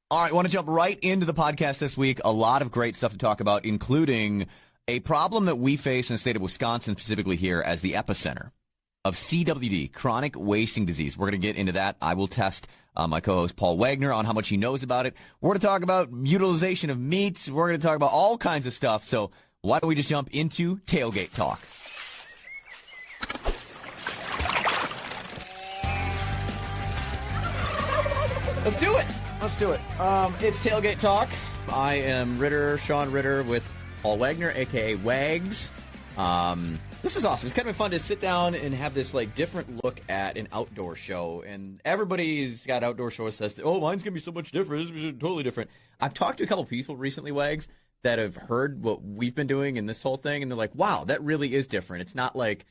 All right, want to jump right into the podcast this week. A lot of great stuff to talk about, including a problem that we face in the state of Wisconsin, specifically here as the epicenter of CWD, chronic wasting disease. We're going to get into that. I will test my co-host Paul Wagner on how much he knows about it. We're going to talk about utilization of meat. We're going to talk about all kinds of stuff. So why don't we just jump into tailgate talk? Let's do it. It's Tailgate Talk. I am Sean Ritter with Paul Wagner, a.k.a. Wags. This is awesome. It's kind of fun to sit down and have this different look at an outdoor show. And everybody's got outdoor shows that says, oh, mine's going to be so much different. This is totally different. I've talked to a couple people recently, Wags, that have heard what we've been doing in this whole thing. And they're like, wow, that really is different. It's not like,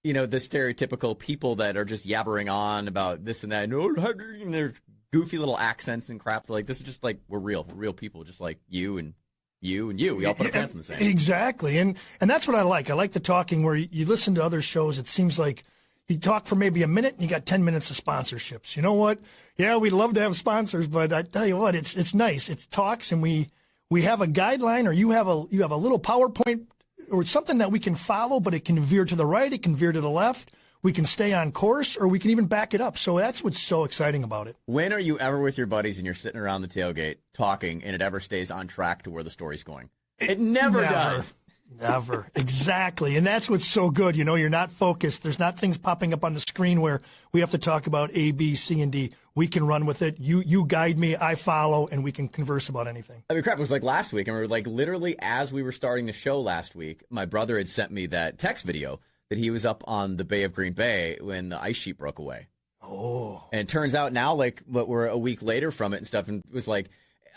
the stereotypical people that are just yabbering on about this and that. And they're goofy little accents and crap. Like, this is just we're real people, just like you and you and you. We all put our pants in the same. Exactly. And that's what I like. I like the talking where you listen to other shows. It seems like you talk for maybe a minute and you got 10 minutes of sponsorships. You know what? Yeah, we'd love to have sponsors, but I tell you what, it's nice. It's talks, and we have a guideline, or you have a little PowerPoint or something that we can follow, but it can veer to the right, it can veer to the left. We can stay on course, or we can even back it up. So that's what's so exciting about it. When are you ever with your buddies and you're sitting around the tailgate talking and it ever stays on track to where the story's going? It never does. Never. Exactly. And that's what's so good. You're not focused. There's not things popping up on the screen where we have to talk about A, B, C, and D. We can run with it. You guide me, I follow, and we can converse about anything. I mean, crap, it was like last week. I remember literally as we were starting the show last week, my brother had sent me that text video that he was up on the Bay of Green Bay when the ice sheet broke away. Oh. And it turns out now, we're a week later from it and stuff, and it was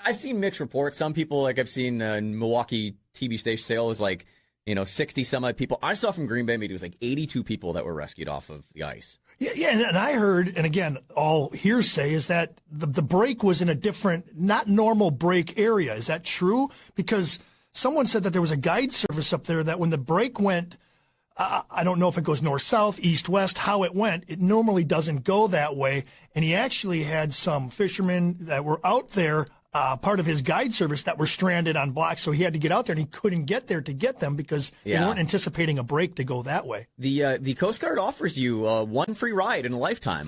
I've seen mixed reports. Some people, I've seen Milwaukee TV station say, it was 60 some odd people. I saw from Green Bay, maybe it was 82 people that were rescued off of the ice. Yeah, and I heard, and again, all hearsay, is that the break was in a different, not normal break area. Is that true? Because someone said that there was a guide service up there that when the break went, I don't know if it goes north, south, east, west, how it went. It normally doesn't go that way. And he actually had some fishermen that were out there, part of his guide service, that were stranded on blocks. So he had to get out there, and he couldn't get there to get them because they weren't anticipating a break to go that way. The Coast Guard offers you one free ride in a lifetime.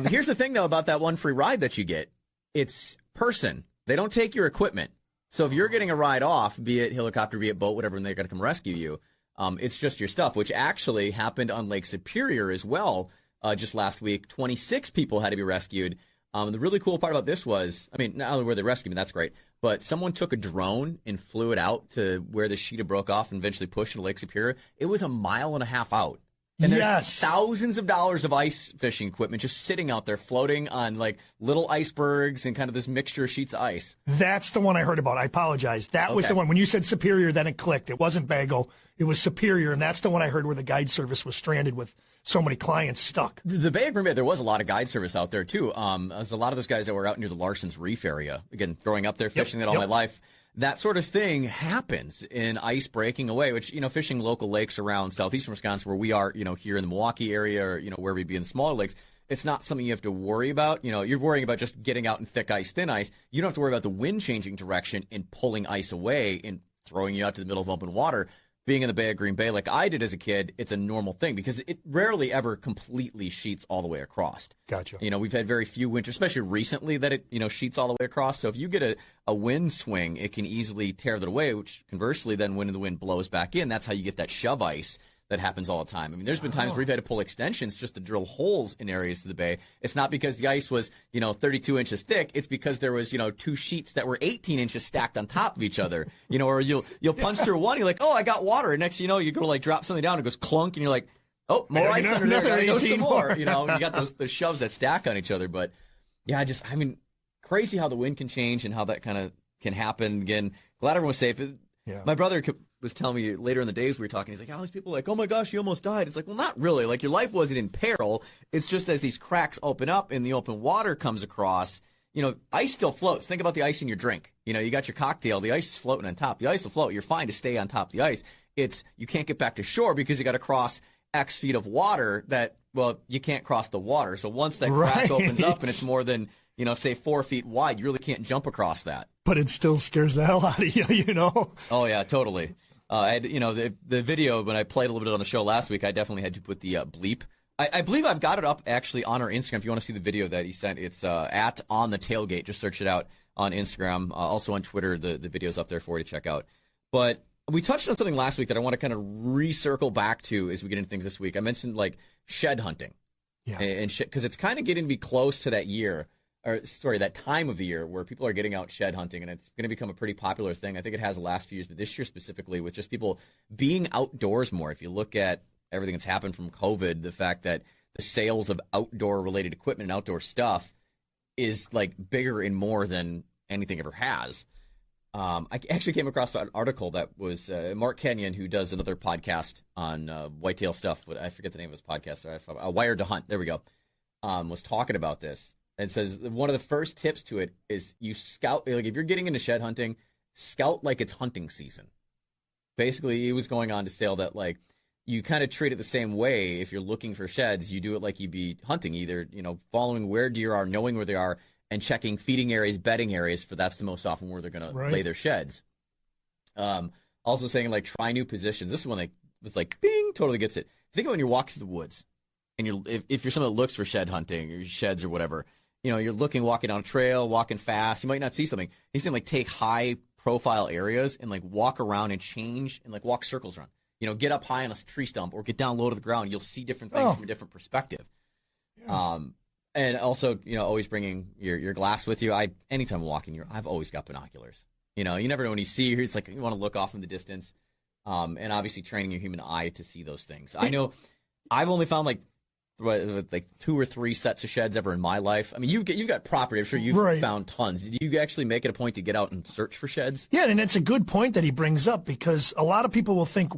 Here's the thing, though, about that one free ride that you get. It's person. They don't take your equipment. So if you're getting a ride off, be it helicopter, be it boat, whatever, and they're going to come rescue you, it's just your stuff, which actually happened on Lake Superior as well. Just last week, 26 people had to be rescued. The really cool part about this was, not only were they rescued, that's great, but someone took a drone and flew it out to where the sheet broke off and eventually pushed into Lake Superior. It was a mile and a half out. And there's thousands of dollars of ice fishing equipment just sitting out there floating on little icebergs and kind of this mixture of sheets of ice. That's the one I heard about. I apologize. That was the one. When you said Superior, then it clicked. It wasn't Bago. It was Superior, and that's the one I heard where the guide service was stranded with so many clients stuck. The Bay of Green Bay, there was a lot of guide service out there, too. There's a lot of those guys that were out near the Larson's Reef area. Again, growing up there, fishing all my life. That sort of thing happens in ice breaking away, which, fishing local lakes around southeastern Wisconsin where we are, here in the Milwaukee area or, where we'd be in the smaller lakes, it's not something you have to worry about. You're worrying about just getting out in thick ice, thin ice. You don't have to worry about the wind changing direction and pulling ice away and throwing you out to the middle of open water. Being in the Bay of Green Bay like I did as a kid, it's a normal thing because it rarely ever completely sheets all the way across. Gotcha. We've had very few winters, especially recently, that it, sheets all the way across. So if you get a wind swing, it can easily tear that away, which conversely, then when the wind blows back in, that's how you get that shove ice that happens all the time. There's been times where we've had to pull extensions just to drill holes in areas of the bay. It's not because the ice was, 32 inches thick. It's because there was, two sheets that were 18 inches stacked on top of each other, or you'll punch through one. You're like, oh, I got water. And next, you go drop something down. It goes clunk and you're like, oh, more ice under there. Gotta go some more. You got those shoves that stack on each other. But yeah, crazy how the wind can change and how that kind of can happen. Again, glad everyone's safe. Yeah. My brother was telling me later in the days we were talking, he's like, all these people are like, oh my gosh, you almost died. It's like, well, not really. Your life wasn't in peril. It's just as these cracks open up and the open water comes across, ice still floats. Think about the ice in your drink. You got your cocktail. The ice is floating on top. The ice will float. You're fine to stay on top of the ice. You can't get back to shore because you got to cross X feet of water that, well, you can't cross the water. So once that crack opens up and it's more than, say 4 feet wide, you really can't jump across that. But it still scares the hell out of you, you know? Oh, yeah, totally. The video, when I played a little bit on the show last week, I definitely had to put the bleep. I believe I've got it up actually on our Instagram. If you want to see the video that he sent, it's at On the Tailgate. Just search it out on Instagram. Also on Twitter, the video's up there for you to check out. But we touched on something last week that I want to kind of recircle back to as we get into things this week. I mentioned like shed hunting. Yeah. And because it's kind of getting to be close to that time of the year where people are getting out shed hunting, and it's going to become a pretty popular thing. I think it has the last few years, but this year specifically with just people being outdoors more. If you look at everything that's happened from COVID, the fact that the sales of outdoor related equipment and outdoor stuff is like bigger and more than anything ever has. I actually came across an article that was Mark Kenyon, who does another podcast on whitetail stuff. I forget the name of his podcast. Wired to Hunt. There we go. Was talking about this and says one of the first tips to it is you scout. Like if you're getting into shed hunting, scout like it's hunting season. Basically, he was going on to say that like you kind of treat it the same way. If you're looking for sheds, you do it like you'd be hunting, either following where deer are, knowing where they are, and checking feeding areas, bedding areas, for that's the most often where they're going to lay their sheds. Also saying like try new positions. This is one that was like bing, totally gets it. Think of when you're walking through the woods, and if you're someone that looks for shed hunting or sheds or whatever, you're walking down a trail, walking fast, you might not see something. He's saying like take high profile areas and like walk around and change and like walk circles around. Get up high on a tree stump or get down low to the ground. You'll see different things from a different perspective. Yeah. And also, always bringing your glass with you. Anytime I'm walking, I've always got binoculars. You never know when you see. It's like you want to look off in the distance, and obviously training your human eye to see those things. I know I've only found like 2 or 3 sets of sheds ever in my life. I mean, you've got property. I'm sure you've found tons. Did you actually make it a point to get out and search for sheds? Yeah, and it's a good point that he brings up, because a lot of people will think,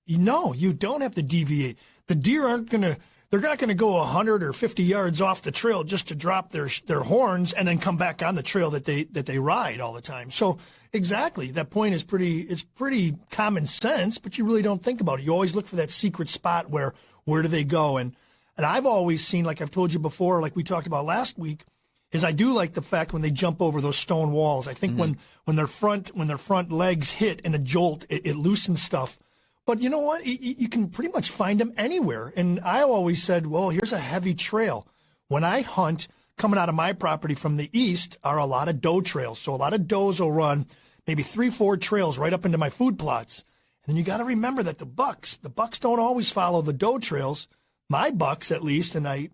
no, you don't have to deviate. The deer aren't going to. They're not going to go 100 or 50 yards off the trail just to drop their horns and then come back on the trail that they ride all the time. So exactly, that point is pretty common sense, but you really don't think about it. You always look for that secret spot where do they go? And I've always seen, like I've told you before, like we talked about last week, is I do like the fact when they jump over those stone walls. I think when their front legs hit in a jolt, it loosens stuff. But you know what? You can pretty much find them anywhere. And I always said, well, here's a heavy trail. When I hunt, coming out of my property from the east are a lot of doe trails. So a lot of does will run maybe 3-4 trails right up into my food plots. And then you got to remember that the bucks don't always follow the doe trails. My bucks, at least, and I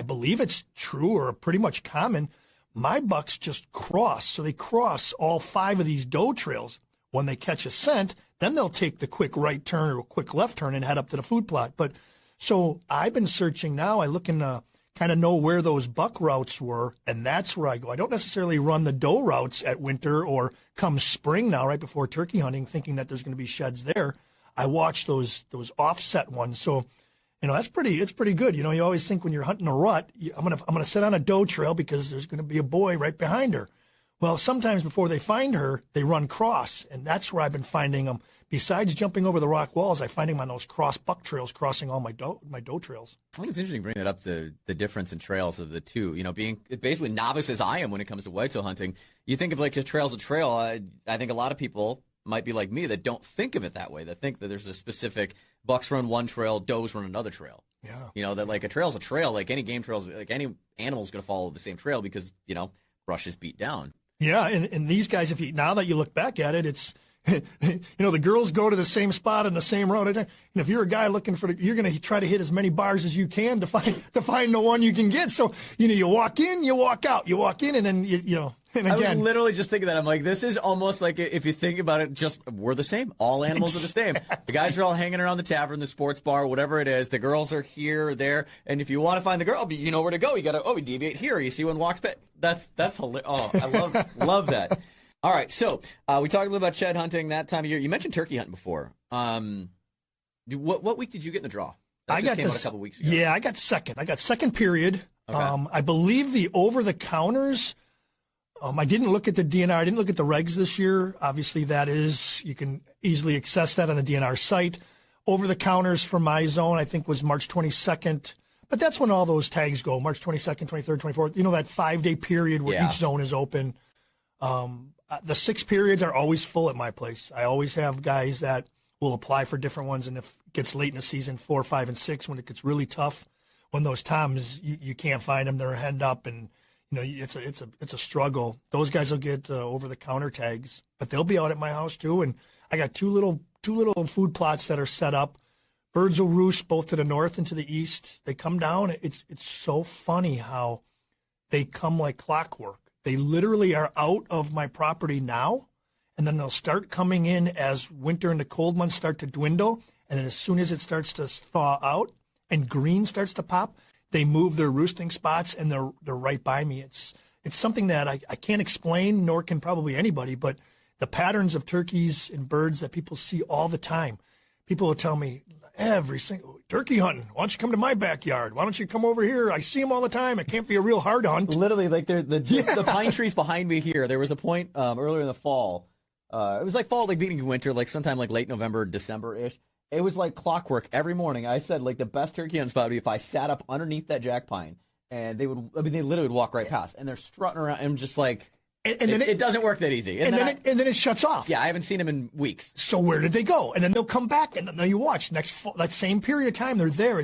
believe it's true or pretty much common, my bucks just cross. So they cross all 5 of these doe trails. When they catch a scent, then they'll take the quick right turn or a quick left turn and head up to the food plot. But so I've been searching now. I look and kind of know where those buck routes were, and that's where I go. I don't necessarily run the doe routes at winter or come spring now, right before turkey hunting, thinking that there's going to be sheds there. I watch those offset ones. So, it's pretty good. You always think when you're hunting a rut, I'm gonna sit on a doe trail because there's going to be a boy right behind her. Well, sometimes before they find her, they run cross, and that's where I've been finding them. Besides jumping over the rock walls, I find them on those cross buck trails, crossing all my doe trails. I think it's interesting bringing that up, the difference in trails of the two. Being basically novice as I am when it comes to whitetail hunting, you think of like a trail's a trail. I think a lot of people might be like me that don't think of it that way. That think that there's a specific bucks run one trail, does run another trail. Yeah. That like a trail's a trail. Like any game trail's, like any animal's going to follow the same trail because brush is beat down. Yeah, and these guys, now that you look back at it, it's, the girls go to the same spot in the same road. And if you're a guy looking you're going to try to hit as many bars as you can to find the one you can get. So, you walk in, you walk out, you walk in, and then, and again. I was literally just thinking that. I'm like, this is almost like, if you think about it, we're the same. All animals are the same. The guys are all hanging around the tavern, the sports bar, whatever it is. The girls are here or there. And if you want to find the girl, you know where to go. You got to, we deviate here. You see one walks back. That's hilarious. Oh, I love that. All right. So we talked a little about shed hunting that time of year. You mentioned turkey hunting before. What week did you get in the draw? That just came out a couple weeks ago. Yeah, I got second period. Okay. I believe the over-the-counters, I didn't look at the DNR. I didn't look at the regs this year. Obviously, you can easily access that on the DNR site. Over-the-counters for my zone, I think, was March 22nd. But that's when all those tags go, March 22nd, 23rd, 24th. You know, that 5-day period where each zone is open. The 6 periods are always full at my place. I always have guys that will apply for different ones. And if it gets late in the season, 4, 5, and 6, when it gets really tough, when those times you can't find them, they're henned up, and it's a struggle. Those guys will get over-the-counter tags, but they'll be out at my house too. And I got two little food plots that are set up. Birds will roost both to the north and to the east. They come down. It's so funny how they come like clockwork. They literally are out of my property now, and then they'll start coming in as winter and the cold months start to dwindle. And then as soon as it starts to thaw out and green starts to pop, they move their roosting spots, and they're right by me. It's something that I can't explain, nor can probably anybody, but the patterns of turkeys and birds that people see all the time. People will tell me, every single turkey hunting, why don't you come to my backyard? Why don't you come over here? I see them all the time. It can't be a real hard hunt. Literally, like the pine trees behind me here. There was a point earlier in the fall. It was like fall, like beginning of winter, like sometime like late November, December-ish. It was like clockwork every morning. I said like the best turkey hunt spot would be if I sat up underneath that jack pine, and they literally would walk right past, and they're strutting around, and I'm just like, and then it doesn't work that easy. And then it shuts off. Yeah, I haven't seen them in weeks. So where did they go? And then they'll come back, and then you watch that same period of time they're there.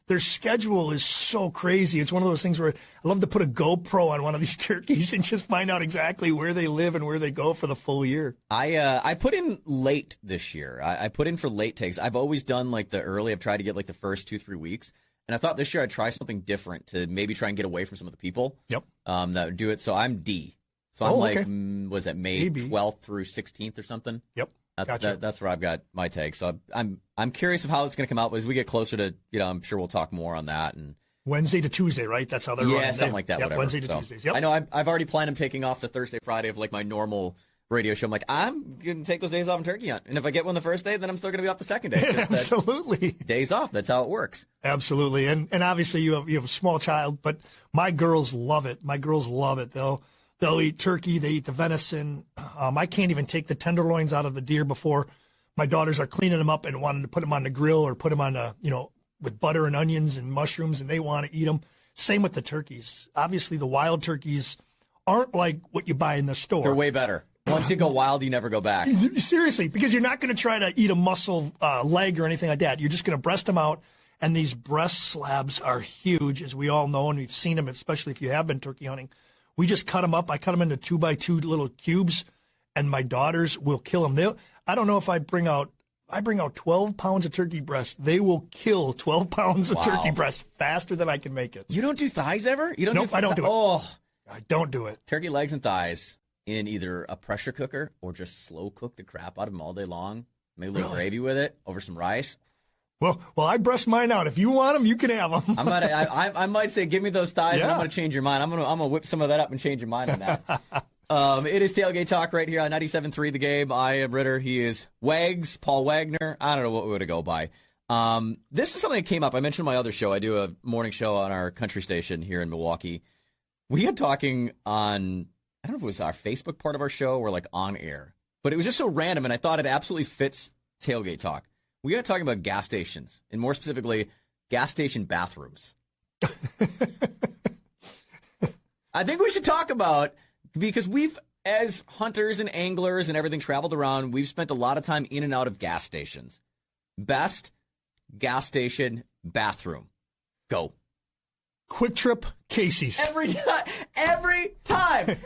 Their schedule is so crazy. It's one of those things where I love to put a GoPro on one of these turkeys and just find out exactly where they live and where they go for the full year. I put in late this year. I put in for late tags. I've always done like the early. I've tried to get like the first 2-3 weeks. And I thought this year I'd try something different to maybe try and get away from some of the people. Yep. That would do it. So I'm D. So I'm like, was it May 12th through 16th or something? Yep. That's where I've got my tag. So I'm curious of how it's going to come out as we get closer to, I'm sure we'll talk more on that. And Wednesday to Tuesday, right? That's how they're running. Yeah, something like that. Yep, whatever. Wednesday to Tuesdays. Yep. I know I've already planned on taking off the Thursday, Friday of like my normal radio show. I'm like, I'm going to take those days off and turkey hunt. And if I get one the first day, then I'm still going to be off the second day. Absolutely. Days off. That's how it works. Absolutely. And obviously you have a small child, but my girls love it. My girls love it. They'll eat turkey. They eat the venison. I can't even take the tenderloins out of the deer before my daughters are cleaning them up and wanting to put them on the grill or put them on with butter and onions and mushrooms, and they want to eat them. Same with the turkeys. Obviously, the wild turkeys aren't like what you buy in the store. They're way better. Once you go wild, you never go back. Seriously, because you're not going to try to eat a muscle leg or anything like that. You're just going to breast them out, and these breast slabs are huge, as we all know, and we've seen them, especially if you have been turkey hunting. We just cut them up. I cut them into 2x2 little cubes, and my daughters will kill them. I don't know if I bring out 12 pounds of turkey breast. They will kill 12 pounds of turkey breast faster than I can make it. You don't do thighs ever? You don't? Nope, I don't do it. Oh, I don't do it. Turkey legs and thighs in either a pressure cooker or just slow cook the crap out of them all day long. Make a little gravy with it over some rice. Well, I breast mine out. If you want them, you can have them. I might say, give me those thighs, and I'm going to change your mind. I'm gonna whip some of that up and change your mind on that. It is Tailgate Talk right here on 97.3 The Game. I am Ritter. He is Wags, Paul Wagner. I don't know what we're going to go by. This is something that came up. I mentioned my other show. I do a morning show on our country station here in Milwaukee. We had talking on, I don't know if it was our Facebook part of our show or like on air, but it was just so random, and I thought it absolutely fits Tailgate Talk. We got talking about gas stations, and more specifically, gas station bathrooms. I think we should talk about, because we've, as hunters and anglers and everything traveled around, we've spent a lot of time in and out of gas stations. Best gas station bathroom. Go. Quick Trip Casey's. Every time,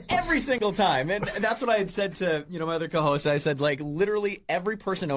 every single time. And that's what I had said to, my other co-host. I said, like, literally every person,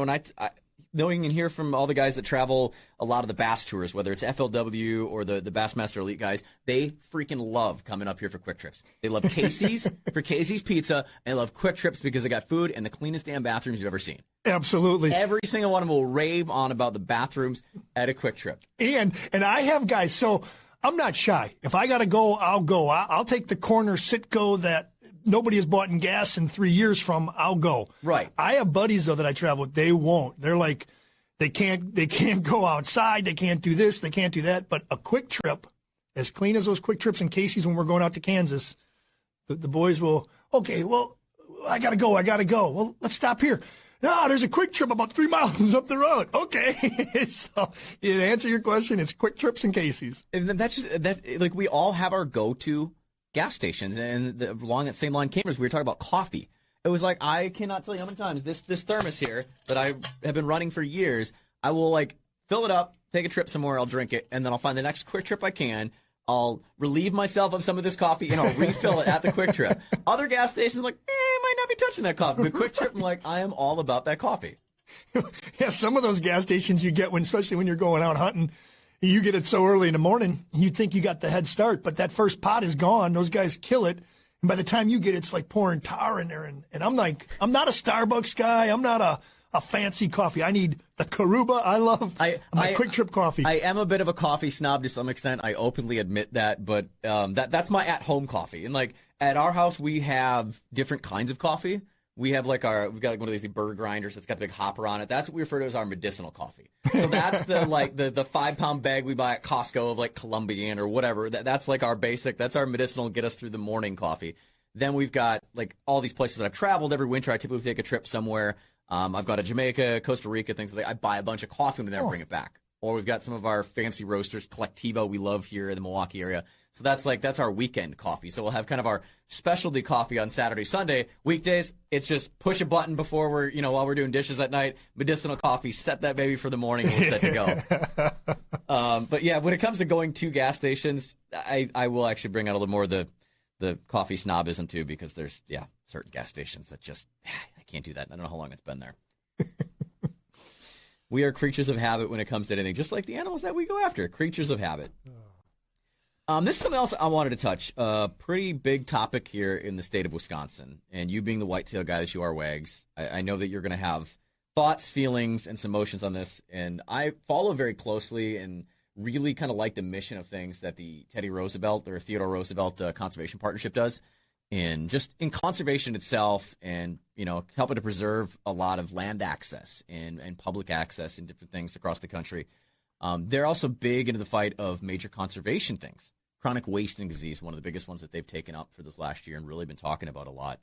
knowing and hear from all the guys that travel a lot of the bass tours, whether it's FLW or the Bassmaster Elite guys, they freaking love coming up here for Quick Trips. They love Casey's for Casey's Pizza, and they love Quick Trips because they got food and the cleanest damn bathrooms you've ever seen. Absolutely. Every single one of them will rave on about the bathrooms at a Quick Trip. And I have guys, so I'm not shy. If I got to go, I'll go. I'll take the corner Citgo that nobody has bought in gas in 3 years from. I'll go. Right. I have buddies though that I travel with. They won't. They're like, they can't go outside. They can't do this. They can't do that. But a Quick Trip, as clean as those Quick Trips in Casey's when we're going out to Kansas, the boys will. Okay, well, I gotta go. Well, let's stop here. No, there's a Quick Trip about 3 miles up the road. Okay. So to answer your question, it's Quick Trips and Casey's. And that's just that. Like, we all have our go-to gas stations, and along that same line, Cameras, we were talking about coffee. It was like, I cannot tell you how many times this thermos here that I have been running for years, I will like fill it up, take a trip somewhere, I'll drink it, and then I'll find the next Quick Trip I can. I'll relieve myself of some of this coffee, and I'll refill it at the Quick Trip. Other gas stations, like, I might not be touching that coffee. But Quick Trip, I'm like, I am all about that coffee. Yeah, some of those gas stations you get, especially when you're going out hunting, you get it so early in the morning, you think you got the head start, but that first pot is gone. Those guys kill it. And by the time you get it, it's like pouring tar in there. And I'm like, I'm not a Starbucks guy. I'm not a fancy coffee. I need the Karuba. I love my Quick Trip coffee. I am a bit of a coffee snob to some extent. I openly admit that, but that's my at-home coffee. And like at our house, we have different kinds of coffee. We have we've got like one of these burger grinders that's got the big hopper on it. That's what we refer to as our medicinal coffee. So that's the 5-pound bag we buy at Costco of like Colombian or whatever. That's like our basic. That's our medicinal, get us through the morning coffee. Then we've got like all these places that I've traveled every winter. I typically take a trip somewhere. I've got a Jamaica, Costa Rica, things like that. I buy a bunch of coffee and then bring it back. Or we've got some of our fancy roasters, Colectivo, we love here in the Milwaukee area. So that's our weekend coffee. So we'll have kind of our specialty coffee on Saturday, Sunday. Weekdays, it's just push a button before while we're doing dishes at night. Medicinal coffee, set that baby for the morning, we're set to go. But yeah, when it comes to going to gas stations, I will actually bring out a little more of the coffee snobism too, because there's certain gas stations that just I can't do that. I don't know how long it's been there. We are creatures of habit when it comes to anything, just like the animals that we go after. Creatures of habit. This is something else I wanted to touch. A pretty big topic here in the state of Wisconsin. And you being the whitetail guy that you are, Wags, I know that you're going to have thoughts, feelings, and some emotions on this. And I follow very closely and really kind of like the mission of things that the Teddy Roosevelt or Theodore Roosevelt Conservation Partnership does. In conservation itself, and helping to preserve a lot of land access and public access and different things across the country. They're also big into the fight of major conservation things. Chronic wasting disease, one of the biggest ones that they've taken up for this last year and really been talking about a lot.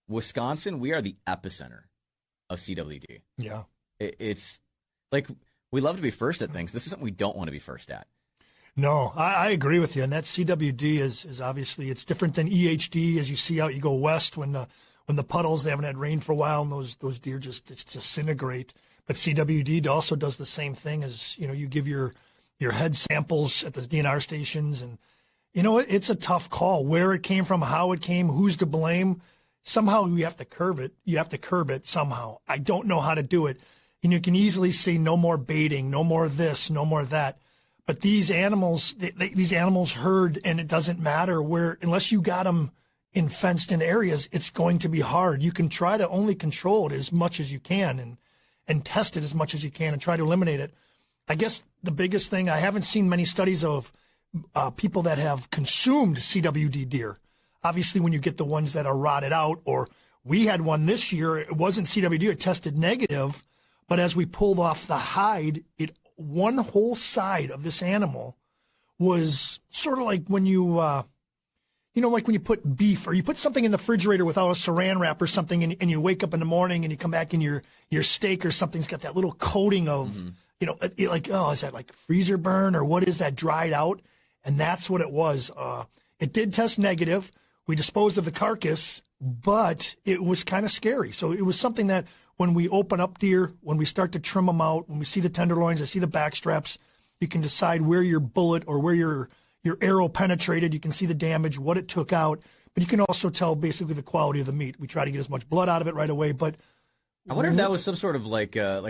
Wisconsin, we are the epicenter of CWD. Yeah. It's like we love to be first at things. This is something we don't want to be first at. No, I agree with you. And that CWD is obviously, it's different than EHD as you see out, you go west when the puddles, they haven't had rain for a while and those deer just disintegrate. But CWD also does the same thing as, you give your head samples at the DNR stations. And, it's a tough call where it came from, how it came, who's to blame. Somehow you have to curb it. You have to curb it somehow. I don't know how to do it. You can easily say no more baiting, no more this, no more that. But these animals, these animals herd, and it doesn't matter unless you got them in fenced-in areas, it's going to be hard. You can try to only control it as much as you can and test it as much as you can and try to eliminate it. I guess the biggest thing, I haven't seen many studies of people that have consumed CWD deer. Obviously, when you get the ones that are rotted out, or we had one this year, it wasn't CWD, it tested negative, but as we pulled off the hide, one whole side of this animal was sort of like when you, like when you put beef or you put something in the refrigerator without a saran wrap or something, and you wake up in the morning and you come back and your steak or something's got that little coating of, is that like freezer burn or what is that, dried out? And that's what it was. It did test negative. We disposed of the carcass, but it was kind of scary. So it was something that when we open up deer, when we start to trim them out, when we see the tenderloins, I see the back straps, you can decide where your bullet or where your arrow penetrated. You can see the damage, what it took out, but you can also tell basically the quality of the meat. We try to get as much blood out of it right away, but I wonder if that was some sort of like a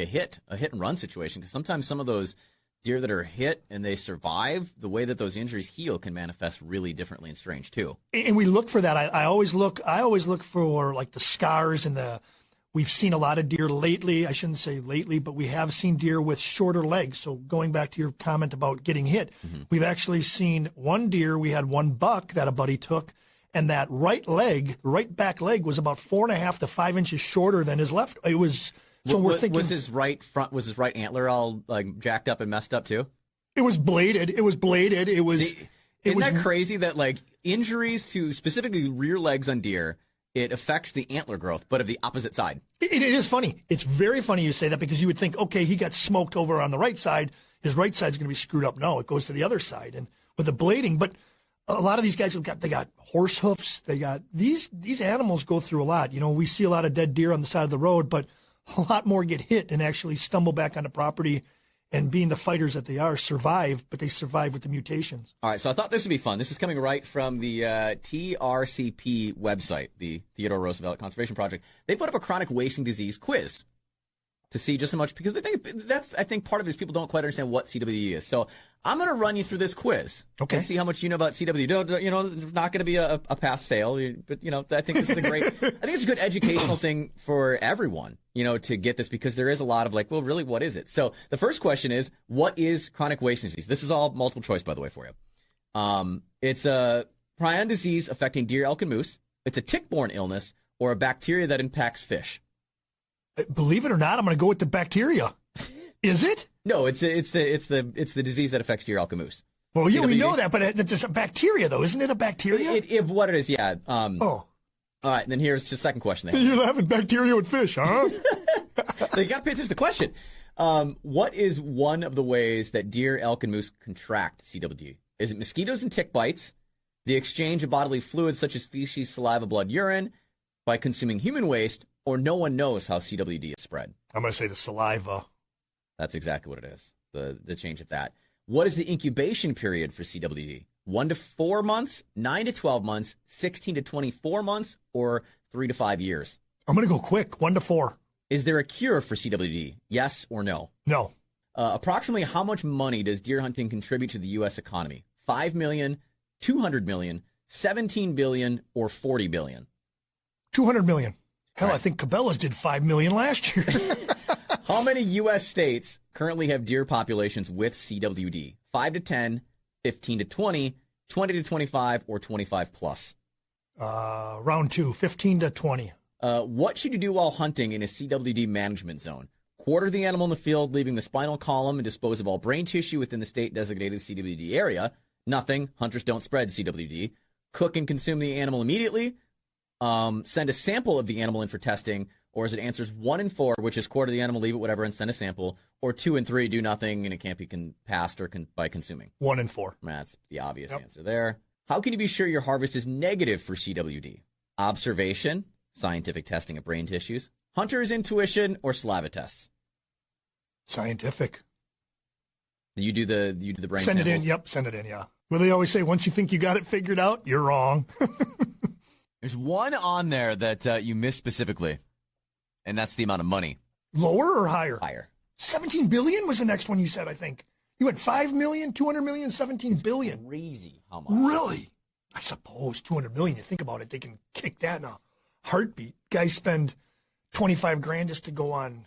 hit and run situation, because sometimes some of those deer that are hit and they survive, the way that those injuries heal can manifest really differently and strange too. And we look for that. I always look for like the scars and we've seen a lot of deer lately. I shouldn't say lately, but we have seen deer with shorter legs. So going back to your comment about getting hit, we've actually seen one deer. We had one buck that a buddy took, and that right back leg was about 4.5 to 5 inches shorter than his left. It was. So we're thinking, was his right antler all like jacked up and messed up too? It was bladed. Isn't that crazy that like injuries to specifically rear legs on deer it affects the antler growth, but of the opposite side. It is funny. It's very funny you say that because you would think, okay, he got smoked over on the right side. His right side's going to be screwed up. No, it goes to the other side. And with the blading, but a lot of these guys they got horse hoofs. They got these animals go through a lot. You know, we see a lot of dead deer on the side of the road, but a lot more get hit and actually stumble back onto property and being the fighters that they are, survive, but they survive with the mutations. All right, so I thought this would be fun. This is coming right from the TRCP website, the Theodore Roosevelt Conservation Project. They put up a chronic wasting disease quiz to see just how much, because I think part of it is people don't quite understand what CWD is. So I'm going to run you through this quiz and see how much you know about CWD. There's not going to be a pass-fail, but, I think this is I think it's a good educational thing for everyone, to get this, because there is a lot of well, really, what is it? So the first question is, what is chronic wasting disease? This is all multiple choice, by the way, for you. It's a prion disease affecting deer, elk, and moose. It's a tick-borne illness or a bacteria that impacts fish. Believe it or not, I'm going to go with the bacteria. Is it? No, it's the disease that affects deer, elk, and moose. Well, yeah, we know that, but it's just a bacteria, though, isn't it? A bacteria? If what it is, yeah. All right, and then here's the second question. You're having bacteria with fish, huh? So you got to pay attention to the question. What is one of the ways that deer, elk, and moose contract CWD? Is it mosquitoes and tick bites, the exchange of bodily fluids such as feces, saliva, blood, urine, by consuming human waste, or no one knows how CWD is spread? I'm going to say the saliva. That's exactly what it is, the change of that. What is the incubation period for CWD? 1 to 4 months, 9 to 12 months, 16 to 24 months, or 3 to 5 years? I'm going to go quick, 1 to 4. Is there a cure for CWD? Yes or no? No. Approximately how much money does deer hunting contribute to the U.S. economy? $5 million, $200 million, $17 billion, or $40 billion? $200 million. Hell, right. I think Cabela's did $5 million last year. How many U.S. states currently have deer populations with CWD? 5 to 10, 15 to 20, 20 to 25, or 25 plus? Round 2, 15 to 20. What should you do while hunting in a CWD management zone? Quarter the animal in the field, leaving the spinal column, and dispose of all brain tissue within the state-designated CWD area. Nothing. Hunters don't spread CWD. Cook and consume the animal immediately. Send a sample of the animal in for testing, or is it answers 1 and 4, which is quarter the animal, leave it, whatever, and send a sample, or 2 and 3, do nothing, and it can't be passed or by consuming? 1 and 4. That's the obvious answer there. How can you be sure your harvest is negative for CWD? Observation, scientific testing of brain tissues, hunter's intuition, or saliva tests? Scientific. You do the brain send samples? It in. Yep, send it in. Yeah. Well, they always say once you think you got it figured out, you're wrong. There's one on there that you missed specifically, and that's the amount of money. Lower or higher? Higher. 17 billion was the next one you said, I think. You went 5 million, 200 million, 17 billion. Crazy how much. Really? I suppose 200 million, you think about it, they can kick that in a heartbeat. Guys spend 25 grand just to go on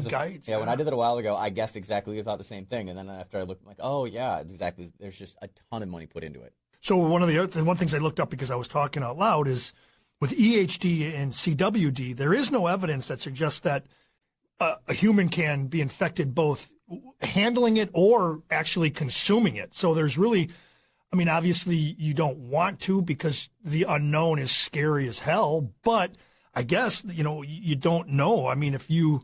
guides. Yeah, when I did that a while ago, I guessed exactly, I thought the same thing. And then after I looked, I'm like, oh, yeah, exactly. There's just a ton of money put into it. So one things I looked up because I was talking out loud is with EHD and CWD, there is no evidence that suggests that a human can be infected both handling it or actually consuming it. So there's really, I mean, obviously you don't want to because the unknown is scary as hell, but I guess, you don't know. I mean, if you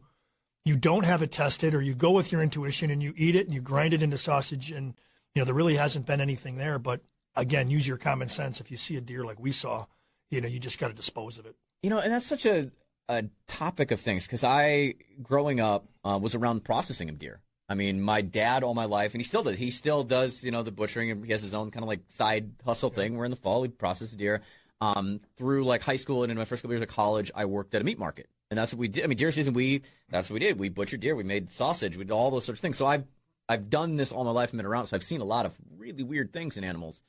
don't have it tested or you go with your intuition and you eat it and you grind it into sausage and, there really hasn't been anything there, but again, use your common sense. If you see a deer like we saw, you just got to dispose of it. And that's such a topic of things because I, growing up, was around processing of deer. I mean, my dad all my life, and he still does. He still does, the butchering, and he has his own kind of like side hustle thing where in the fall he processes deer. Through like high school and in my first couple years of college, I worked at a meat market, and that's what we did. I mean, deer season, that's what we did. We butchered deer, we made sausage, we did all those sorts of things. So I've done this all my life and been around, so I've seen a lot of really weird things in animals.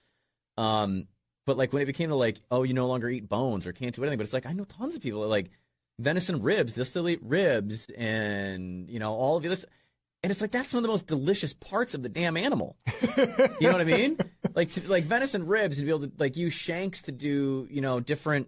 But like when it became to like, oh, you no longer eat bones or can't do anything, but it's like I know tons of people that like venison ribs, they'll still eat ribs and all of the other stuff. And it's like that's one of the most delicious parts of the damn animal. You know what I mean? Like venison ribs and be able to like use shanks to do different.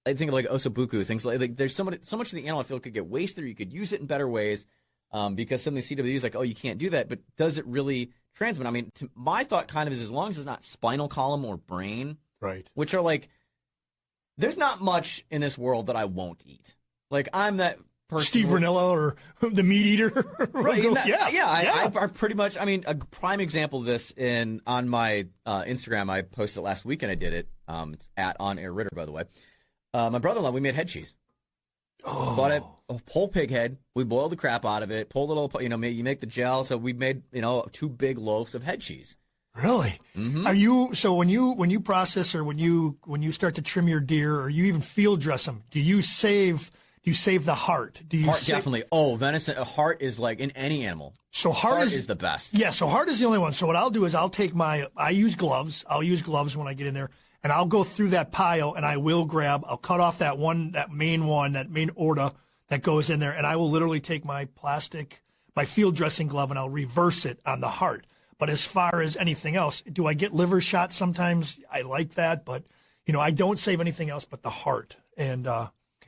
I think of like osobuku things like there's so much of the animal I feel could get wasted or you could use it in better ways. Because suddenly CWD is like, oh, you can't do that, but does it really transmit? I mean, my thought kind of is as long as it's not spinal column or brain, right? Which are like There's not much in this world that I won't eat. Like, I'm that person. Steve Ranella or the meat eater. Right. Yeah. I pretty much, I mean, a prime example of this on my Instagram, I posted it last week and I did it. It's at On Air Ritter, by the way. My brother-in-law, we made head cheese. Oh. Bought a whole pig head. We boiled the crap out of it. Pulled a little, you make the gel. So we made, 2 big loaves of head cheese. Really? Mm-hmm. Are you so when you process or when you start to trim your deer or you even field dress them? Do you save the heart? Do you Heart definitely. Oh, venison. A heart is like in any animal. So heart is the best. Yeah. So heart is the only one. So what I'll do is I use gloves. I'll use gloves when I get in there, and I'll go through that pile and I'll cut off that main aorta that goes in there, and I will literally take my field dressing glove and I'll reverse it on the heart. But as far as anything else, do I get liver shots sometimes? I like that, but I don't save anything else but the heart. And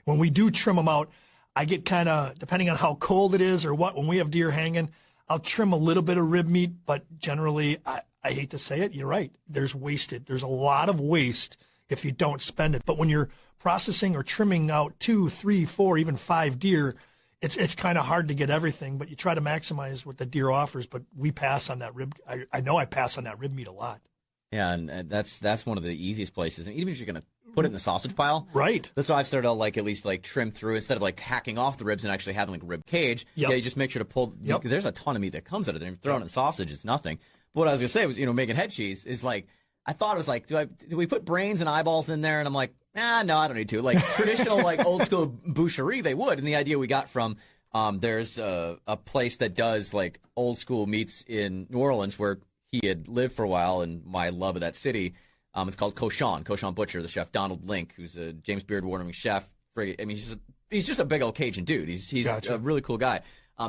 when we do trim them out, I get kind of, depending on how cold it is or what, when we have deer hanging, I'll trim a little bit of rib meat, but generally, I hate to say it, you're right. There's a lot of waste if you don't spend it. But when you're processing or trimming out 2, 3, 4, even 5 deer, it's kind of hard to get everything, but you try to maximize what the deer offers. But we pass on that rib. I know I pass on that rib meat a lot. Yeah, and that's one of the easiest places. And even if you're going to put it in the sausage pile, right? That's why I've started to at least trim through instead of hacking off the ribs and actually having a rib cage. Yep. Yeah, you just make sure to pull. Yep. There's a ton of meat that comes out of there. Throwing it in sausage is nothing. But what I was going to say was, making head cheese is I thought it was do we put brains and eyeballs in there? And I'm like, no, I don't need to. Traditional old school boucherie, they would. And the idea we got from there's a place that does old school meats in New Orleans where he had lived for a while, and my love of that city. It's called Cochon Butcher, the chef Donald Link, who's a James Beard award-winning chef. He's just a big old Cajun dude. He's Gotcha. a really cool guy.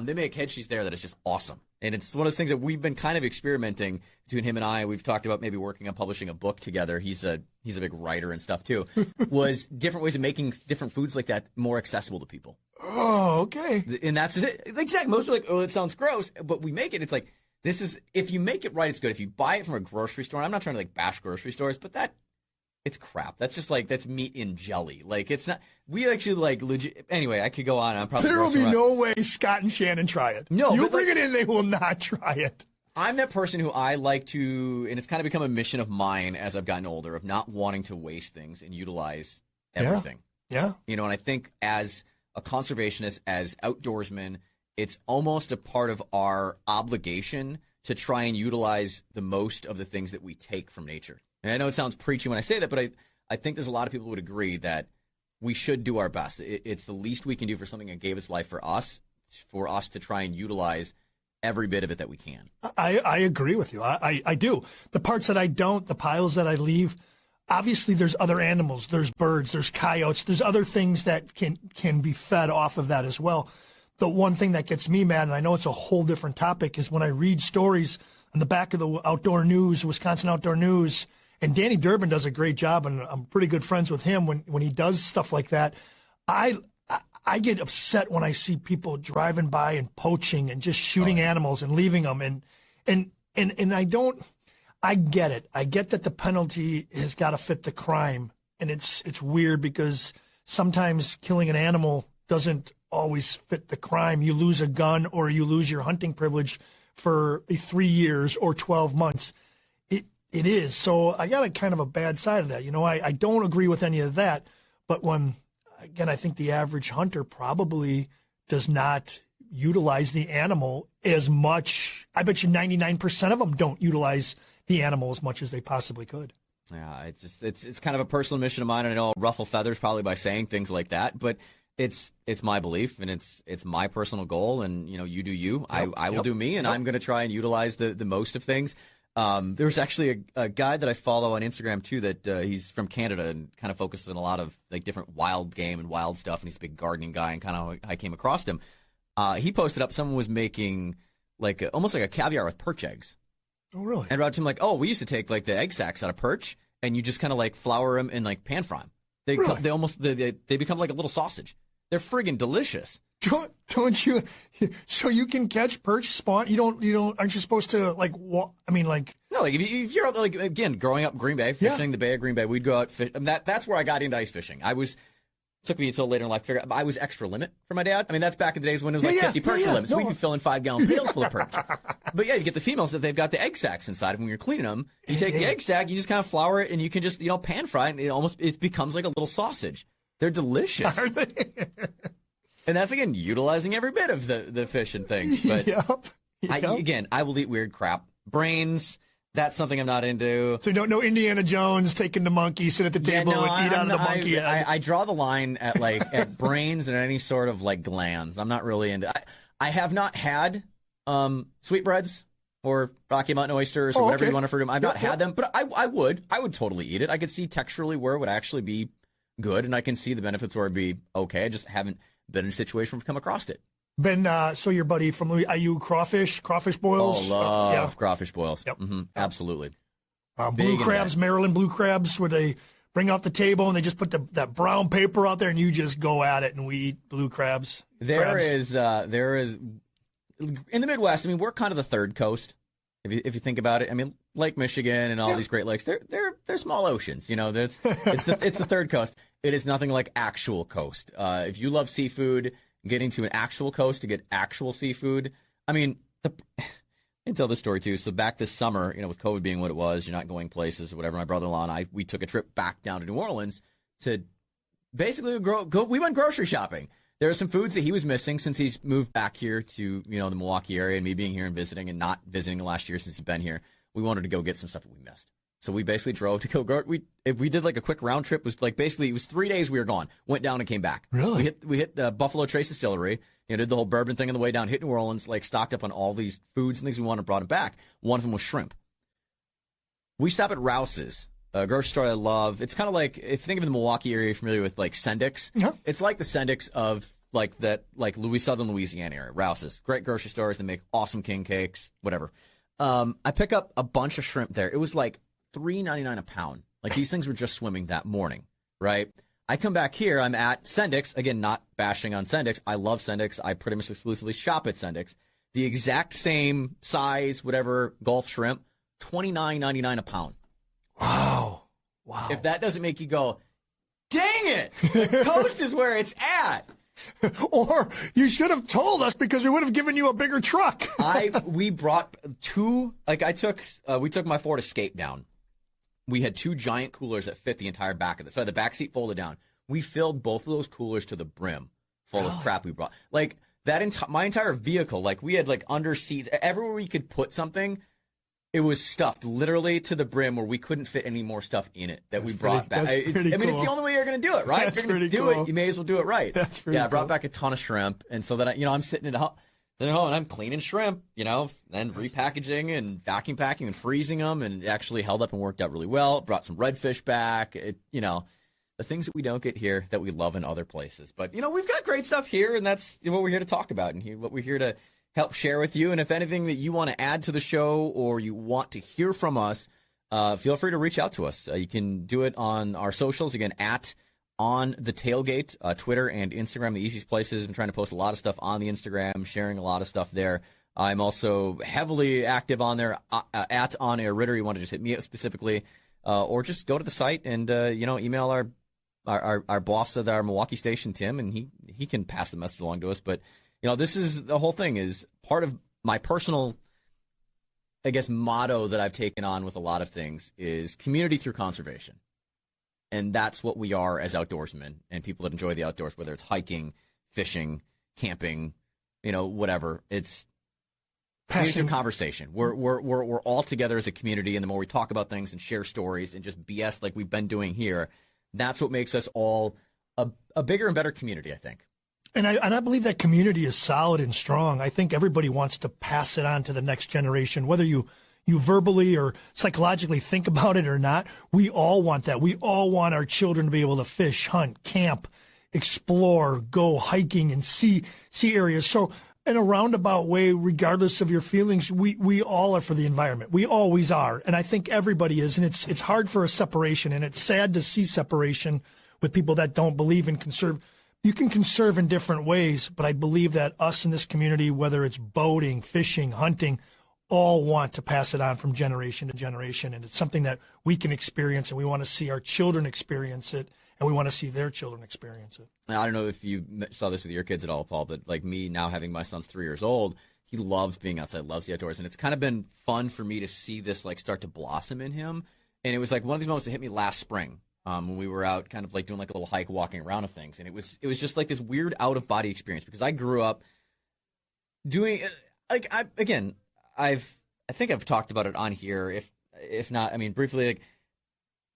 They make head cheese there that is just awesome. And it's one of those things that we've been kind of experimenting between him and I. We've talked about maybe working on publishing a book together. He's a big writer and stuff too. Was different ways of making different foods like that more accessible to people. Oh, okay. And that's it. Exactly. Most are oh, it sounds gross, but we make it. It's this is, if you make it right, it's good. If you buy it from a grocery store, I'm not trying to bash grocery stores, but it's crap. That's just that's meat in jelly. It's not, we actually legit. Anyway, I could go on. I'm probably there will be no way Scott and Shannon try it. No, you bring it in, they will not try it. I'm that person who I like to, and it's kind of become a mission of mine as I've gotten older, of not wanting to waste things and utilize everything. Yeah. And I think as a conservationist, as outdoorsmen, it's almost a part of our obligation to try and utilize the most of the things that we take from nature. And I know it sounds preachy when I say that, but I think there's a lot of people who would agree that we should do our best. It's the least we can do for something that gave its life for us to try and utilize every bit of it that we can. I agree with you. I do. The parts that I don't, the piles that I leave, obviously there's other animals, there's birds, there's coyotes, there's other things that can be fed off of that as well. The one thing that gets me mad, and I know it's a whole different topic, is when I read stories on the back of the Outdoor News, Wisconsin Outdoor News, and Danny Durbin does a great job, and I'm pretty good friends with him when he does stuff like that. I get upset when I see people driving by and poaching and just shooting animals and leaving them, and I get it. I get that the penalty has got to fit the crime, and it's weird because sometimes killing an animal doesn't always fit the crime. You lose a gun or you lose your hunting privilege for 3 years or 12 months. It is. So I got a kind of a bad side of that. I don't agree with any of that. But I think the average hunter probably does not utilize the animal as much. I bet you 99% of them don't utilize the animal as much as they possibly could. Yeah, it's kind of a personal mission of mine. And I know I'll ruffle feathers probably by saying things like that, but it's my belief and it's my personal goal. And you do you. Yep, I will do me, and I'm going to try and utilize the most of things. There's actually a guy that I follow on Instagram too that he's from Canada and kind of focuses on a lot of different wild game and wild stuff, and he's a big gardening guy, and kind of how I came across him. He posted up someone was making almost like a caviar with perch eggs. Oh, really? And I wrote to him we used to take the egg sacs out of perch and you just kind of flour them and pan fry them. They Really? they become like a little sausage. They're friggin' delicious. Don't you? So you can catch perch, spawn. You don't. Aren't you supposed to like? I mean, like. No, like if you're like again growing up in Green Bay, fishing the Bay of Green Bay, we'd go out fish. That's where I got into ice fishing. Took me until later in life to figure out I was extra limit for my dad. I mean, that's back in the days when it was 50 perch limits. So we'd be filling 5-gallon pails full of perch. But yeah, you get the females that they've got the egg sacs inside. When you're cleaning them, you take the egg sac, you just kind of flour it, and you can just pan fry it, and it becomes like a little sausage. They're delicious. Are they? And that's again utilizing every bit of the fish and things. But I will eat weird crap. Brains. That's something I'm not into. So you don't know Indiana Jones taking the monkey, sit at the table and eat out of the monkey head. I draw the line at at brains and any sort of like glands. I'm not really into. I have not had sweetbreads or Rocky Mountain oysters or whatever you want to refer to them. I've not had them, but I would totally eat it. I could see texturally where it would actually be good, and I can see the benefits where it'd be okay. I just haven't been in a situation where I've come across it. Ben, so your buddy from IU, crawfish boils? Oh, love crawfish boils. Yep. Mm-hmm. Absolutely. Blue crabs, Maryland blue crabs, where they bring out the table and they just put that brown paper out there and you just go at it, and we eat blue crabs. There is in the Midwest. I mean, we're kind of the third coast. If you think about it, I mean, Lake Michigan and all these Great Lakes, they're small oceans. It's the third coast. It is nothing like actual coast. If you love seafood, getting to an actual coast to get actual seafood. I mean, I can tell the story too. So back this summer, with COVID being what it was, you're not going places or whatever. My brother-in-law and we took a trip back down to New Orleans to basically we went grocery shopping. There are some foods that he was missing since he's moved back here to, the Milwaukee area, and me being here and visiting and not visiting the last year since he's been here. We wanted to go get some stuff that we missed. So we basically drove to go. If we did like a quick round trip, it was like basically it was 3 days we were gone. Went down and came back. Really? We hit Buffalo Trace Distillery. Did the whole bourbon thing on the way down. Hit New Orleans, stocked up on all these foods and things we wanted, brought them back. One of them was shrimp. We stop at Rouse's, a grocery store I love. It's kind of like if you think of the Milwaukee area, you're familiar with Sendik's. Yeah. It's like the Sendik's of Southern Louisiana area. Rouse's, great grocery stores. They make awesome king cakes, whatever. I pick up a bunch of shrimp there. It was like $3.99 a pound. These things were just swimming that morning, right? I come back here. I'm at Sendik's. Again, not bashing on Sendik's. I love Sendik's. I pretty much exclusively shop at Sendik's. The exact same size, whatever, Gulf shrimp, $29.99 a pound. Wow. If that doesn't make you go, dang it, the coast is where it's at. Or you should have told us because we would have given you a bigger truck. We brought two, we took my Ford Escape down. We had two giant coolers that fit the entire back of it. So I had the back seat folded down. We filled both of those coolers to the brim full of crap we brought. My entire vehicle, we had under seats, everywhere we could put something, it was stuffed literally to the brim where we couldn't fit any more stuff in it that we brought back. It's the only way you're going to do it, right? That's if you're going to do it, you may as well do it right. That's pretty I brought back a ton of shrimp. And so that, I'm sitting at home and I'm cleaning shrimp, and repackaging and vacuum packing and freezing them, and it actually held up and worked out really well. Brought some redfish back, the things that we don't get here that we love in other places. But, we've got great stuff here, and that's what we're here to talk about and what we're here to help share with you. And if anything that you want to add to the show or you want to hear from us, feel free to reach out to us. You can do it on our socials, again, at On The Tailgate, Twitter and Instagram, the easiest places. I'm trying to post a lot of stuff on the Instagram, sharing a lot of stuff there. I'm also heavily active on there, at On Air Ritter. You want to just hit me up specifically, or just go to the site and, email our boss at our Milwaukee station, Tim, and he can pass the message along to us. But, this is the whole thing is part of my personal, motto that I've taken on with a lot of things is community through conservation. And that's what we are as outdoorsmen and people that enjoy the outdoors, whether it's hiking, fishing, camping, whatever. It's community conversation. We're all together as a community, and the more we talk about things and share stories and just BS like we've been doing here, that's what makes us all a bigger and better community, I think. And I believe that community is solid and strong. I think everybody wants to pass it on to the next generation, whether you verbally or psychologically think about it or not. We all want that. We all want our children to be able to fish, hunt, camp, explore, go hiking, and see areas. So in a roundabout way, regardless of your feelings, we all are for the environment. We always are. And I think everybody is. And it's hard for a separation. And it's sad to see separation with people that don't believe in you can conserve in different ways, but I believe that us in this community, whether it's boating, fishing, hunting, all want to pass it on from generation to generation. And it's something that we can experience, and we want to see our children experience it, and we want to see their children experience it. Now, I don't know if you saw this with your kids at all, Paul, but like me now having my son's 3 years old, he loves being outside, loves the outdoors. And it's kind of been fun for me to see this like start to blossom in him. And it was like one of these moments that hit me last spring. When we were out kind of like doing like a little hike, walking around of things. And it was just like this weird out of body experience because I grew up doing like, I think I've talked about it on here. If not, I mean, briefly, like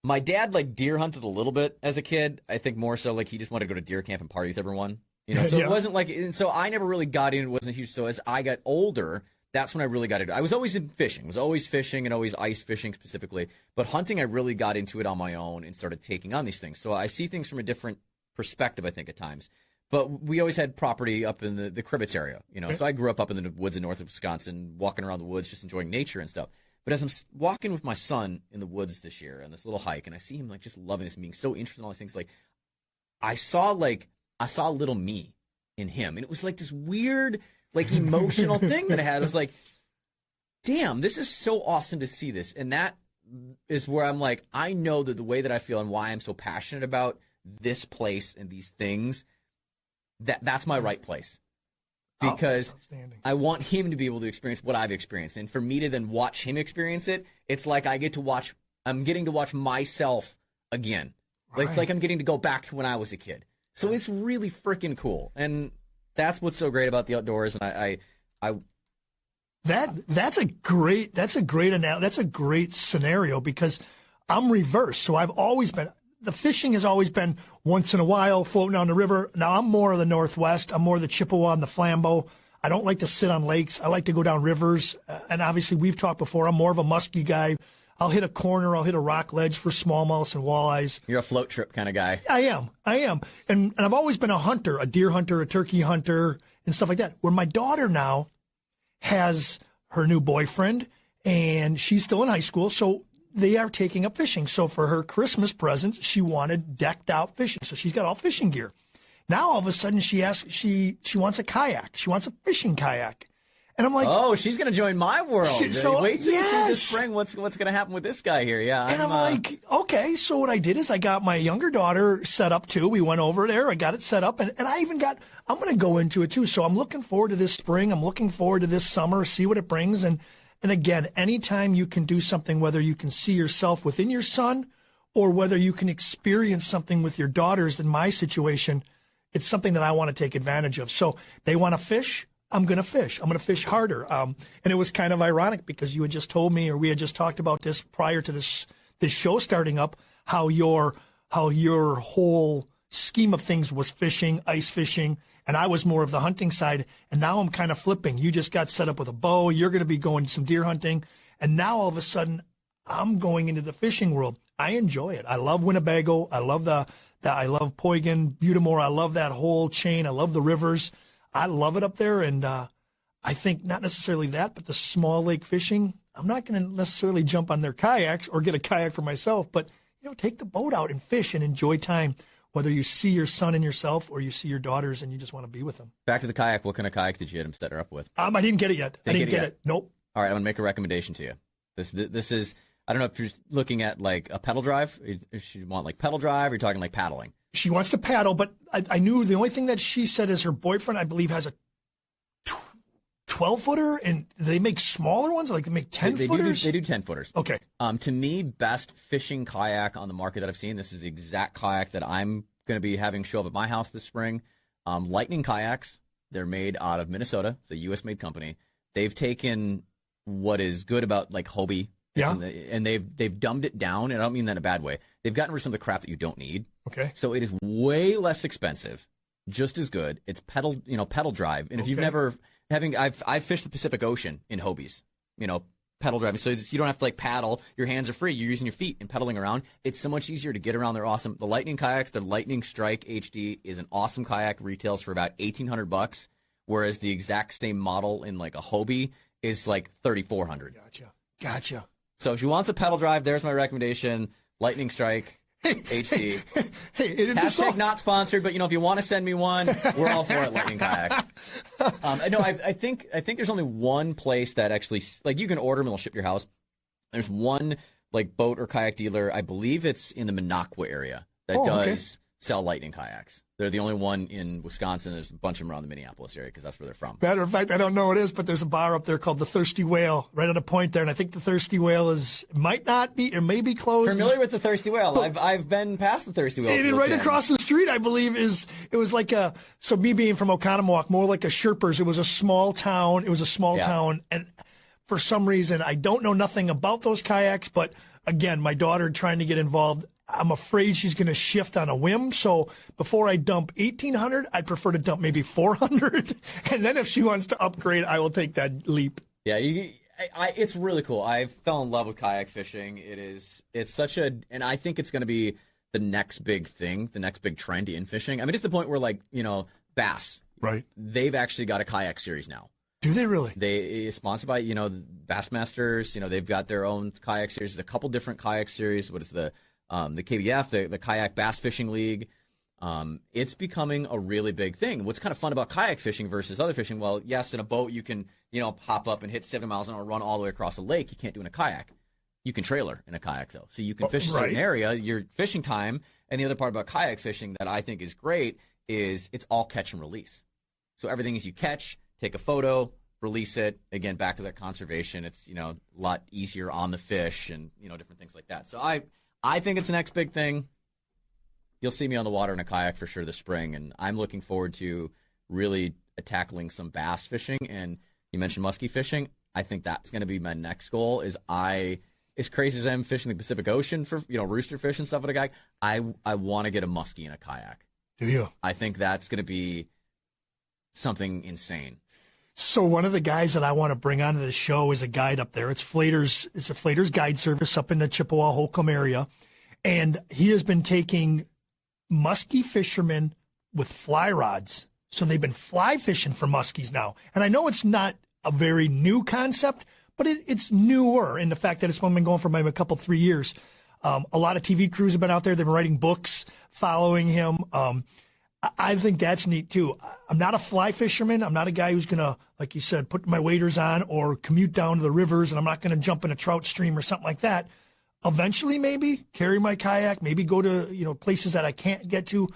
my dad like deer hunted a little bit as a kid. I think more so like he just wanted to go to deer camp and party with everyone, you know, so Yeah. It wasn't like, and so I never really got in. It wasn't huge. So as I got older, that's when I really got into it. I was always in fishing, was always fishing and always ice fishing specifically. But hunting, I really got into it on my own and started taking on these things. So I see things from a different perspective, I think, at times. But we always had property up in the Cribbets area, you know. So I grew up in the woods in north of Wisconsin, walking around the woods, just enjoying nature and stuff. But as I'm walking with my son in the woods this year on this little hike, and I see him like just loving this, being so interested in all these things, like I saw a little me in him, and it was like this weird, like emotional thing that I had. I was like, damn, this is so awesome to see this. And that is where I'm like, I know that the way that I feel and why I'm so passionate about this place and these things, that's my right place. Because I want him to be able to experience what I've experienced. And for me to then watch him experience it, it's like I'm getting to watch myself again. Like, it's like I'm getting to go back to when I was a kid. So it's really freaking cool. And that's what's so great about the outdoors. And That's a great scenario because I'm reversed. So I've always been, the fishing has always been once in a while floating down the river. Now I'm more of the Northwest. I'm more of the Chippewa and the Flambeau. I don't like to sit on lakes. I like to go down rivers. And obviously we've talked before. I'm more of a musky guy. I'll hit a corner. I'll hit a rock ledge for smallmouths and walleyes. You're a float trip kind of guy. I am. And I've always been a hunter, a deer hunter, a turkey hunter, and stuff like that. Where my daughter now has her new boyfriend, and she's still in high school, so they are taking up fishing. So for her Christmas present, she wanted decked out fishing. So she's got all fishing gear. Now all of a sudden she wants a kayak. She wants a fishing kayak. And I'm like, oh, she's going to join my world. So, wait till you see yes. this spring what's going to happen with this guy here. Yeah. And I'm like, okay. So what I did is I got my younger daughter set up too. We went over there. I got it set up, and I'm going to go into it too. So I'm looking forward to this spring. I'm looking forward to this summer, see what it brings. And again, anytime you can do something, whether you can see yourself within your son or whether you can experience something with your daughters, in my situation, it's something that I want to take advantage of. So they want to fish. I'm going to fish. I'm going to fish harder. And it was kind of ironic because you had just told me, or we had just talked about this prior to this show starting up, how your whole scheme of things was fishing, ice fishing, and I was more of the hunting side. And now I'm kind of flipping. You just got set up with a bow. You're going to be going some deer hunting. And now all of a sudden I'm going into the fishing world. I enjoy it. I love Winnebago. I love I love Poygan, Butamore. I love that whole chain. I love the rivers. I love it up there, and I think not necessarily that, but the small lake fishing, I'm not going to necessarily jump on their kayaks or get a kayak for myself, but, take the boat out and fish and enjoy time, whether you see your son and yourself or you see your daughters and you just want to be with them. Back to the kayak. What kind of kayak did you hit him set her up with? I didn't get it yet. I didn't get it. Nope. All right, I'm going to make a recommendation to you. This is, I don't know if you're looking at like a pedal drive. If you want like pedal drive, or you're talking like paddling. She wants to paddle, but I knew the only thing that she said is her boyfriend, I believe, has a 12-footer, and they make smaller ones, like they make 10-footers? They do 10-footers. Okay. To me, best fishing kayak on the market that I've seen, this is the exact kayak that I'm going to be having show up at my house this spring. Lightning Kayaks. They're made out of Minnesota. It's a U.S.-made company. They've taken what is good about like Hobie, and they've dumbed it down, and I don't mean that in a bad way. They've gotten rid of some of the crap that you don't need. Okay. So it is way less expensive, just as good. It's pedal drive. And if you've never I've fished the Pacific Ocean in Hobies, pedal driving. So you don't have to like paddle. Your hands are free. You're using your feet and pedaling around. It's so much easier to get around. They're awesome. The Lightning kayaks, the Lightning Strike HD is an awesome kayak. Retails for about $1,800, whereas the exact same model in like a Hobie is like $3,400. Gotcha. So if you want a pedal drive, there's my recommendation. Lightning Strike. HD. Hey, not sponsored, but if you want to send me one, we're all for it. Lightning Kayaks. No, I think there's only one place that actually, like, you can order them and they'll ship your house. There's one like boat or kayak dealer, I believe it's in the Minocqua area, that does sell Lightning Kayaks. They're the only one in Wisconsin. There's a bunch of them around the Minneapolis area because that's where they're from. Matter of fact, I don't know what it is, but there's a bar up there called the Thirsty Whale right on a point there, and I think the Thirsty Whale might not be or may be closed. Familiar with the Thirsty Whale? I've been past the Thirsty Whale. Right across the street, I believe, it was like so me being from Oconomowoc, more like a Sherpers. It was a small town. Town, and for some reason, I don't know nothing about those kayaks, but again, my daughter trying to get involved, I'm afraid she's going to shift on a whim. So before I dump 1,800, I'd prefer to dump maybe 400. And then if she wants to upgrade, I will take that leap. Yeah, it's really cool. I fell in love with kayak fishing. It's and I think it's going to be the next big thing, the next big trend in fishing. I mean, it's the point where, Bass, right? They've actually got a kayak series now. Do they really? They sponsored by, Bassmasters. They've got their own kayak series. There's a couple different kayak series. What is the KBF, the Kayak Bass Fishing League? It's becoming a really big thing. What's kind of fun about kayak fishing versus other fishing? Well, yes, in a boat you can, hop up and hit 7 miles an hour, run all the way across a lake. You can't do in a kayak. You can trailer in a kayak, though. So you can fish a certain area, your fishing time. And the other part about kayak fishing that I think is great is it's all catch and release. So everything is you catch, take a photo, release it. Again, back to that conservation. It's, a lot easier on the fish and, different things like that. So I think it's the next big thing. You'll see me on the water in a kayak for sure this spring, and I'm looking forward to really tackling some bass fishing. And you mentioned muskie fishing. I think that's going to be my next goal. As crazy as I'm fishing the Pacific Ocean for rooster fish and stuff with a kayak, I want to get a muskie in a kayak. Do you? I think that's going to be something insane. So one of the guys that I want to bring onto the show is a guide up there. It's a Flater's guide service up in the Chippewa Holcomb area. And he has been taking muskie fishermen with fly rods. So they've been fly fishing for muskies now. And I know it's not a very new concept, but it's newer in the fact that it's been going for maybe 3 years. A lot of TV crews have been out there. They've been writing books following him. I think that's neat, too. I'm not a fly fisherman. I'm not a guy who's going to, like you said, put my waders on or commute down to the rivers, and I'm not going to jump in a trout stream or something like that. Eventually, maybe, carry my kayak, maybe go to places that I can't get to.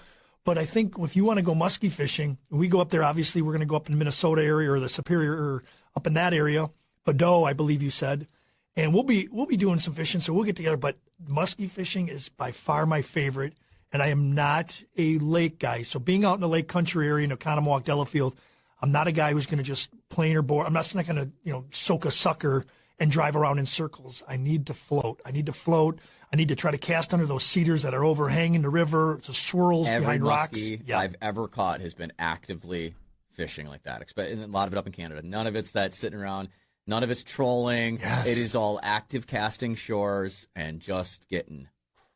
But I think if you want to go muskie fishing, we go up there, obviously, we're going to go up in the Minnesota area or the Superior or up in that area. Badeau, I believe you said. And we'll be doing some fishing, so we'll get together. But muskie fishing is by far my favorite. And I am not a lake guy. So being out in the lake country area in Oconomowoc, Delafield, I'm not a guy who's going to just plane or board. I'm not going to, soak a sucker and drive around in circles. I need to float. I need to try to cast under those cedars that are overhanging the river, the swirls behind rocks. Every muskie I've ever caught has been actively fishing like that. And a lot of it up in Canada. None of it's that sitting around. None of it's trolling. Yes. It is all active casting shores and just getting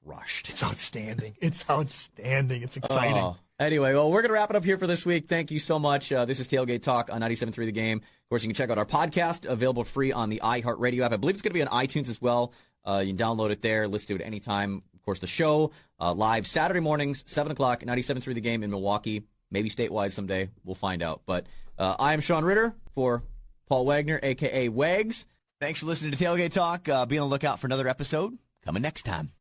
crushed. It's outstanding. It's exciting. Oh. Anyway, well, we're going to wrap it up here for this week. Thank you so much. This is Tailgate Talk on 97.3 The Game. Of course, you can check out our podcast, available free on the iHeartRadio app. I believe it's going to be on iTunes as well. You can download it there, listen to it anytime. Of course, the show live Saturday mornings, 7 o'clock, 97.3 The Game in Milwaukee. Maybe statewide someday. We'll find out. But I am Sean Ritter for Paul Wagner, a.k.a. Wags. Thanks for listening to Tailgate Talk. Be on the lookout for another episode coming next time.